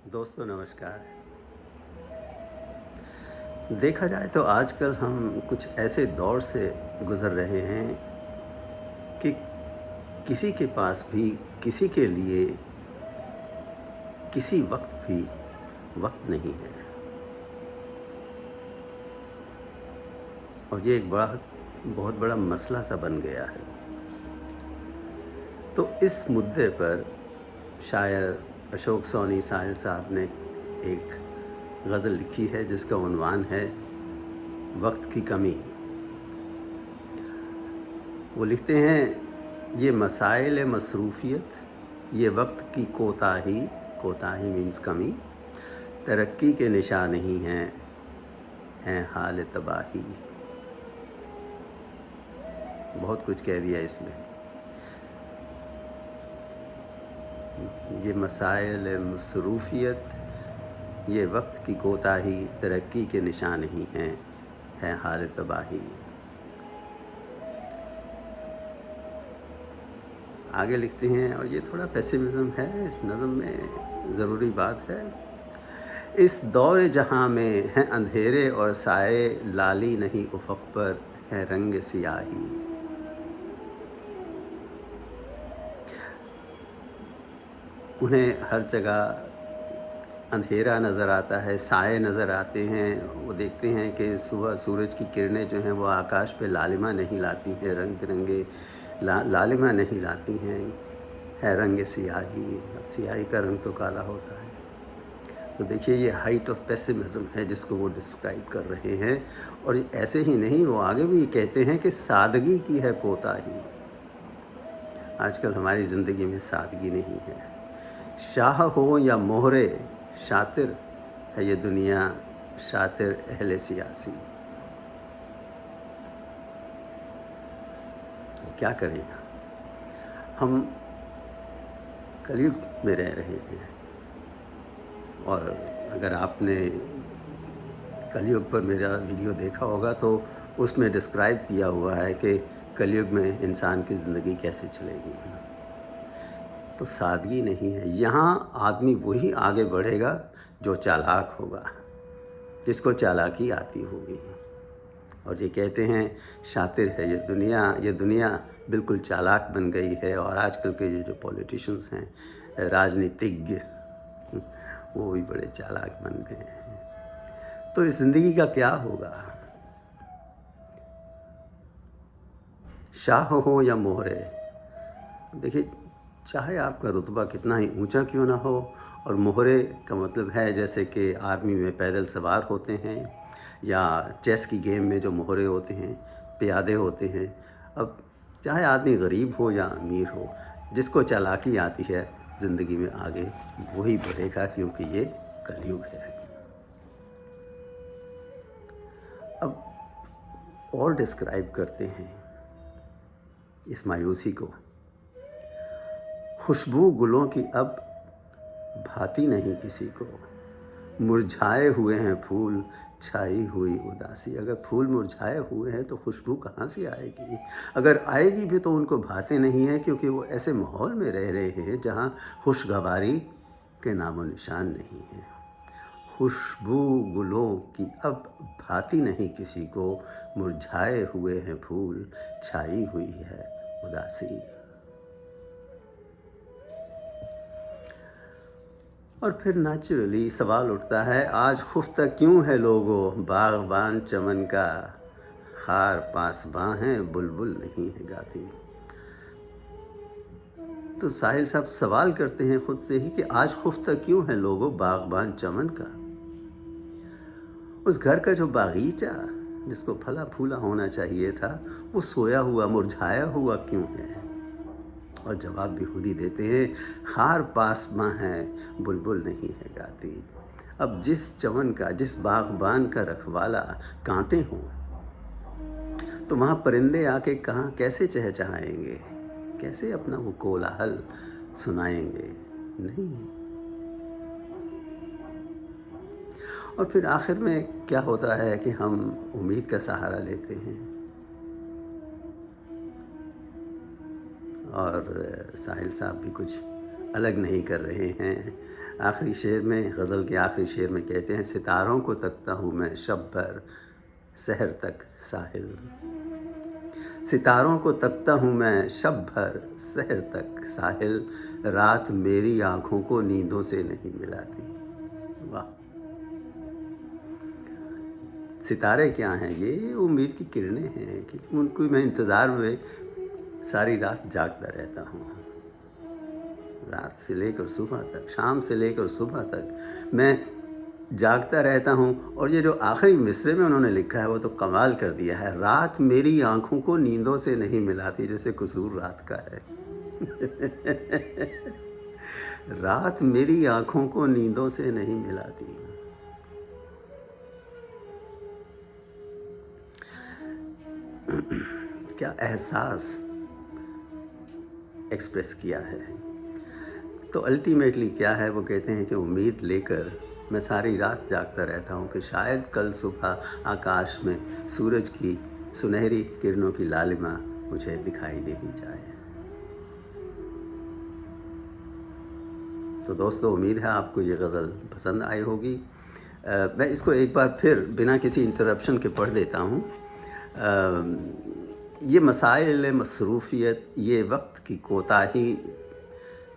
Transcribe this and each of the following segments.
दोस्तों नमस्कार। देखा जाए तो आजकल हम कुछ ऐसे दौर से गुज़र रहे हैं कि किसी के पास भी किसी के लिए किसी वक्त भी वक्त नहीं है, और ये एक बहुत बड़ा मसला सा बन गया है। तो इस मुद्दे पर शायर अशोक सोनी साहिल साहब ने एक गज़ल लिखी है जिसका उन्वान है वक्त की कमी। वो लिखते हैं, ये मसाइल मसरूफ़ियत, ये वक्त की कोताही, कोताही मीन्स कमी, तरक्की के निशान नहीं हैं हाल तबाही। बहुत कुछ कह दिया इसमें। ये मसाइल मसरूफ़ियत, ये वक्त की कोताही, तरक्की के निशान नहीं हैं हाल तबाही। आगे लिखते हैं, और ये थोड़ा पेसिमिज़म है इस नज़म में, ज़रूरी बात है। इस दौर जहाँ में हैं अंधेरे और साए, लाली नहीं उफ़क़ पर है रंग सियाही। उन्हें हर जगह अंधेरा नज़र आता है, साए नज़र आते हैं। वो देखते हैं कि सुबह सूरज की किरणें जो हैं वो आकाश पे लालिमा नहीं लाती हैं, रंग बिरंगे लालिमा नहीं लाती हैं, है रंग सियाही। अब सियाही का रंग तो काला होता है। तो देखिए, ये हाइट ऑफ पेसिमिज़म है जिसको वो डिस्क्राइब कर रहे हैं। और ऐसे ही नहीं, वो आगे भी कहते हैं कि सादगी की है कोताही। आजकल हमारी ज़िंदगी में सादगी नहीं है। शाह हो या मोहरे, शातिर है ये दुनिया, शातिर अहले सियासी। क्या करें, हम कलयुग में रह रहे हैं। और अगर आपने कलयुग पर मेरा वीडियो देखा होगा तो उसमें डिस्क्राइब किया हुआ है कि कलयुग में इंसान की ज़िंदगी कैसे चलेगी। तो सादगी नहीं है यहाँ। आदमी वही आगे बढ़ेगा जो चालाक होगा, जिसको चालाकी आती होगी। और ये कहते हैं, शातिर है ये दुनिया बिल्कुल चालाक बन गई है। और आजकल के ये जो पॉलिटिशियंस हैं, राजनीतिज्ञ, वो भी बड़े चालाक बन गए हैं। तो इस ज़िंदगी का क्या होगा? शाह हो या मोहरे, देखिए, चाहे आपका रुतबा कितना ही ऊंचा क्यों ना हो, और मोहरे का मतलब है जैसे कि आर्मी में पैदल सवार होते हैं, या चेस की गेम में जो मोहरे होते हैं, प्यादे होते हैं। अब चाहे आदमी गरीब हो या अमीर हो, जिसको चालाकी आती है ज़िंदगी में आगे, वही बढ़ेगा, क्योंकि ये कलयुग है। अब और डिस्क्राइब करते हैं इस मायूसी को। खुशबू गुलों की अब भाती नहीं किसी को, मुरझाए हुए हैं फूल, छाई हुई उदासी। अगर फूल मुरझाए हुए हैं तो खुशबू कहाँ से आएगी? अगर आएगी भी तो उनको भाते नहीं है, क्योंकि वो ऐसे माहौल में रह रहे हैं जहाँ खुशगवारी के नामो निशान नहीं है। खुशबू गुलों की अब भाती नहीं किसी को, मुरझाए हुए हैं फूल, छाई हुई है उदासी। और फिर नेचुरली सवाल उठता है, आज खुफ्ता क्यों है लोगों, बाग़बान चमन का, खार पासबां है बुलबुल नहीं है गाती। तो साहिल साहब सवाल करते हैं खुद से ही कि आज खुफ्ता क्यों है लोगों, बाग़बान चमन का। उस घर का जो बागीचा जिसको फला फूला होना चाहिए था, वो सोया हुआ मुरझाया हुआ क्यों है? और जवाब भी खुद ही देते हैं, खार पासबां है बुलबुल नहीं है गाती। अब जिस चमन का, जिस बाग़बान का रखवाला कांटे हों, तो वहाँ परिंदे आके कहाँ कैसे चहचहाएंगे, कैसे अपना वो कोलाहल सुनाएंगे? नहीं। और फिर आखिर में क्या होता है कि हम उम्मीद का सहारा लेते हैं, اور ساحل صاحب بھی کچھ الگ نہیں کر رہے ہیں۔ آخری شعر میں، غزل کے آخری شعر میں کہتے ہیں، ستاروں کو تکتا ہوں میں شب بھر سحر تک ساحل، ستاروں کو تکتا ہوں میں شب بھر سحر تک ساحل، رات میری آنکھوں کو نیندوں سے نہیں ملاتی۔ واہ! ستارے کیا ہیں؟ یہ امید کی کرنیں ہیں کہ ان کو میں انتظار میں ساری رات جاگتا رہتا ہوں، رات سے لے کر صبح تک، شام سے لے کر صبح تک میں جاگتا رہتا ہوں۔ اور یہ جو آخری مصرے میں انہوں نے لکھا ہے وہ تو کمال کر دیا ہے، رات میری آنکھوں کو نیندوں سے نہیں ملاتی، جیسے قصور رات کا ہے۔ رات میری آنکھوں کو نیندوں سے نہیں ملاتی۔ کیا احساس ایکسپریس کیا ہے۔ تو الٹیمیٹلی کیا ہے، وہ کہتے ہیں کہ امید لے کر میں ساری رات جاگتا رہتا ہوں کہ شاید کل صبح آکاش میں سورج کی سنہری کرنوں کی لالما مجھے دکھائی دے دی جائے۔ تو دوستو، امید ہے آپ کو یہ غزل پسند آئی ہوگی۔ میں اس کو ایک بار پھر بنا کسی انٹرپشن کے پڑھ دیتا ہوں۔ یہ مسائل مصروفیت، یہ وقت کی کوتاہی،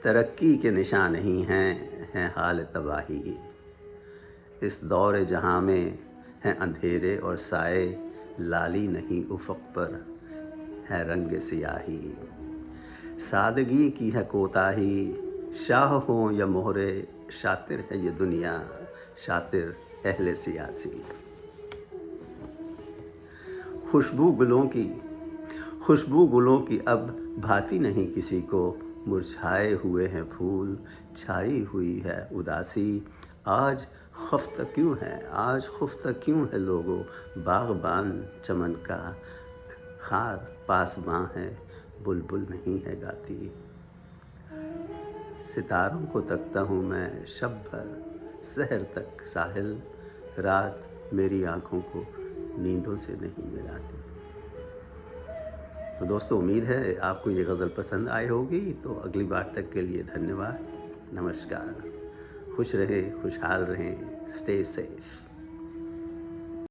ترقی کے نشان نہیں ہیں حال تباہی، اس دور جہاں میں ہیں اندھیرے اور سائے، لالی نہیں افق پر ہے رنگ سیاہی، سادگی کی ہے کوتاہی، شاہ ہوں یا مہرے، شاطر ہے یہ دنیا، شاطر اہل سیاسی، خوشبو گلوں کی اب بھاتی نہیں کسی کو، مرجھائے ہوئے ہیں پھول، چھائی ہوئی ہے اداسی، آج خفتہ کیوں ہے لوگوں، باغبان چمن کا خار پاسباں ہے، بلبل نہیں ہے گاتی، ستاروں کو تکتا ہوں میں شب بھر سحر تک ساحل، رات میری آنکھوں کو نیندوں سے نہیں ملاتی۔ تو دوستو، امید ہے آپ کو یہ غزل پسند آئی ہوگی۔ تو اگلی بار تک کے لیے دھنیہ واد، نمسکار، خوش رہیں، خوشحال رہیں، اسٹے سیف۔